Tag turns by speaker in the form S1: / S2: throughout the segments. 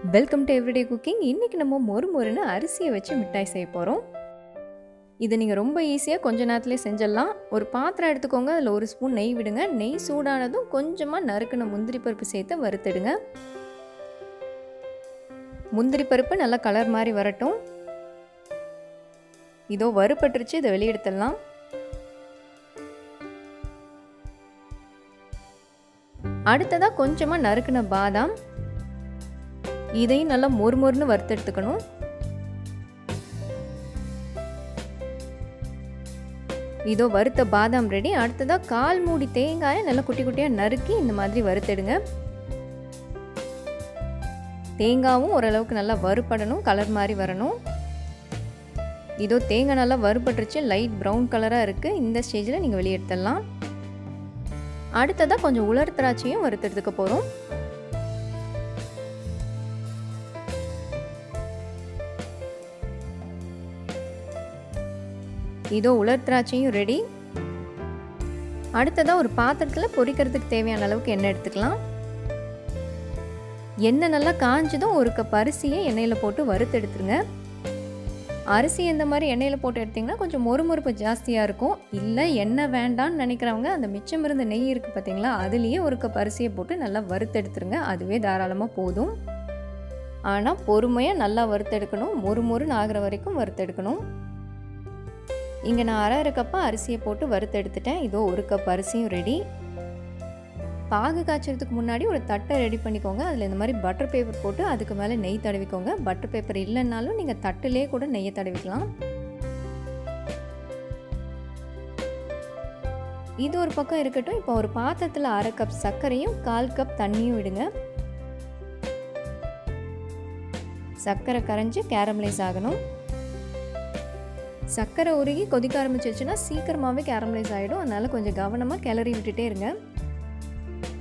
S1: Welcome to everyday cooking. இன்றைக்கி நம்ம மொறுமொறுன்னு அரிசியை வச்சு மிட்டாய் செய்ய போகிறோம். இதை நீங்கள் ரொம்ப ஈஸியாக கொஞ்ச நேரத்துலேயே செஞ்சிடலாம். ஒரு பாத்திரம் எடுத்துக்கோங்க, அதில் ஒரு ஸ்பூன் நெய் விடுங்க. நெய் சூடானதும் கொஞ்சமாக நறுக்கின முந்திரி பருப்பு சேர்த்து வறுத்துடுங்க. முந்திரி பருப்பு நல்லா கலர் மாதிரி வரட்டும். இதோ வறுபட்டுருச்சு, இதை வெளியெடுத்துடலாம். அடுத்ததாக கொஞ்சமாக நறுக்கின பாதாம், இதையும் நல்லா மொறுமொறுன்னு வறுத்தெடுத்துக்கணும். இதோ வறுத்த பாதாம் ரெடி. அடுத்ததாக 1/4 மூடி தேங்காயை நல்லா குட்டி குட்டியாக நறுக்கி இந்த மாதிரி வறுத்தெடுங்க. தேங்காயும் ஓரளவுக்கு நல்லா வறுபடணும், கலர் மாதிரி வரணும். இதோ தேங்காய் நல்லா வறுபட்டுருச்சு, லைட் ப்ரௌன் கலராக இருக்குது. இந்த ஸ்டேஜில் நீங்கள் வெளியே எடுத்துடலாம். அடுத்ததாக கொஞ்சம் உலர் திராட்சையும் வறுத்தெடுத்துக்க போகிறோம். இதோ உலர் திராட்சையும் ரெடி. அடுத்ததாக ஒரு பாத்திரத்தில் பொரிக்கிறதுக்கு தேவையான அளவுக்கு எண்ணெய் எடுத்துக்கலாம். எண்ணெய் நல்லா காஞ்சதும் 1 கப் அரிசியை எண்ணெயில் போட்டு வறுத்து எடுத்துருங்க. அரிசி இந்த மாதிரி எண்ணெயில் போட்டு எடுத்திங்கன்னா கொஞ்சம் மொறுமொறுப்பு ஜாஸ்தியாக இருக்கும். இல்லை எண்ணெய் வேண்டான்னு நினைக்கிறவங்க அந்த மிச்சம் இருந்த நெய் இருக்குது பார்த்தீங்களா, அதுலேயே 1 கப் அரிசியை போட்டு நல்லா வறுத்து எடுத்துருங்க. அதுவே தாராளமாக போதும். ஆனால் பொறுமையாக நல்லா வறுத்தெடுக்கணும், மொறுமொறுன்னு ஆகிற வரைக்கும் வறுத்தெடுக்கணும். இங்கே நான் 1/2 கப்பாக அரிசியை போட்டு வறுத்து எடுத்துட்டேன். இதோ 1 கப் அரிசியும் ரெடி. பாகு காய்ச்சறதுக்கு முன்னாடி ஒரு தட்டை ரெடி பண்ணிக்கோங்க. அதில் இந்த மாதிரி பட்டர் பேப்பர் போட்டு அதுக்கு மேலே நெய் தடவிக்கோங்க. பட்டர் பேப்பர் இல்லைன்னாலும் நீங்கள் தட்டிலே கூட நெய்யை தடவிக்கலாம். இது ஒரு பக்கம் இருக்கட்டும். இப்போ ஒரு பாத்திரத்தில் 1/2 கப் சர்க்கரையும் 1/4 கப் தண்ணியும் விடுங்க. சர்க்கரை கரைஞ்சி கேரமலைஸ் ஆகணும். சர்க்கரை உருகி கொதிக்க ஆரம்பிச்சிருச்சுன்னா சீக்கிரமாகவே கேரமலைஸ் ஆகிடும். அதனால் கொஞ்சம் கவனமாக கிளறி விட்டுட்டே இருங்க.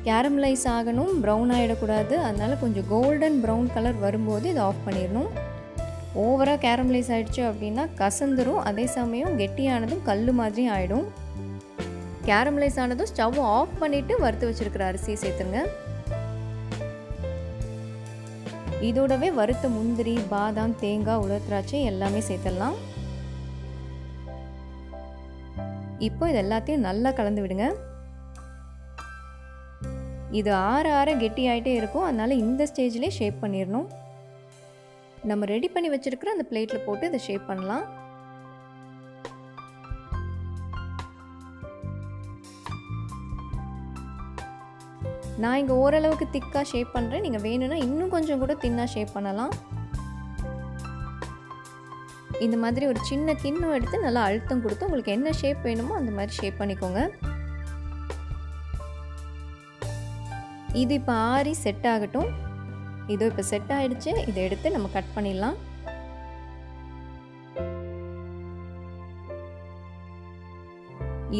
S1: கேரமலைஸ் ஆகணும், ப்ரௌன் ஆகிடக்கூடாது. அதனால் கொஞ்சம் கோல்டன் ப்ரௌன் கலர் வரும்போது இதை ஆஃப் பண்ணிடணும். ஓவராக கேரமலைஸ் ஆகிடுச்சு அப்படின்னா கசந்துரும். அதே சமயம் கெட்டியானதும் கல் மாதிரி ஆகிடும். கேரமலைஸ் ஆனதும் ஸ்டவ் ஆஃப் பண்ணிவிட்டு வறுத்து வச்சுருக்கிற அரிசியை சேர்த்துருங்க. இதோடவே வறுத்த முந்திரி, பாதாம், தேங்காய், உலர் திராட்சை எல்லாமே சேர்த்துடலாம். இப்போ இது எல்லாத்தையும் நல்லா கலந்து விடுங்க. இது ஆற கெட்டி ஆகிட்டே இருக்கும். அதனால் இந்த ஸ்டேஜ்லேயே ஷேப் பண்ணிடணும். நம்ம ரெடி பண்ணி வச்சுருக்கிற அந்த பிளேட்டில் போட்டு இதை ஷேப் பண்ணலாம். நான் இங்கே ஓரளவுக்கு திக்காக ஷேப் பண்ணுறேன். நீங்கள் வேணும்னா இன்னும் கொஞ்சம் கூட தின்னாக ஷேப் பண்ணலாம். இந்த மாதிரி ஒரு சின்ன கிண்ணம் எடுத்து நல்லா அழுத்தம் கொடுத்து உங்களுக்கு என்ன ஷேப் வேணுமோ அந்த மாதிரி ஷேப் பண்ணிக்கோங்க. இது இப்போ ஆறி செட் ஆகட்டும். இதோ இப்போ செட் ஆகிடுச்சு. இதை எடுத்து நம்ம கட் பண்ணிடலாம்.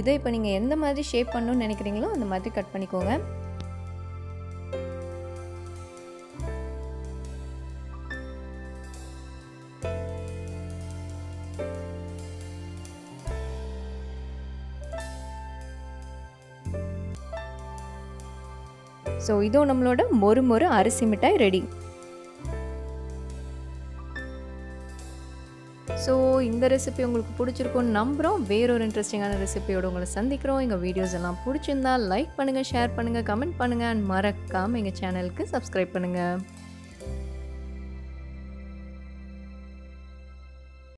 S1: இதை இப்போ நீங்கள் எந்த மாதிரி ஷேப் பண்ணணும்னு நினைக்கிறீங்களோ அந்த மாதிரி கட் பண்ணிக்கோங்க. ஸோ இதோ நம்மளோட மொறு அரிசி மிட்டாய் ரெடி. ஸோ இந்த ரெசிபி உங்களுக்கு பிடிச்சிருக்கும்னு நம்புகிறோம். வேறொரு இன்ட்ரெஸ்டிங்கான ரெசிபியோடு உங்களை சந்திக்கிறோம். எங்கள் வீடியோஸ் எல்லாம் பிடிச்சிருந்தா லைக் பண்ணுங்கள், ஷேர் பண்ணுங்கள், கமெண்ட் பண்ணுங்கள். அண்ட் மறக்காமல் எங்கள் சேனலுக்கு சப்ஸ்கிரைப் பண்ணுங்கள்.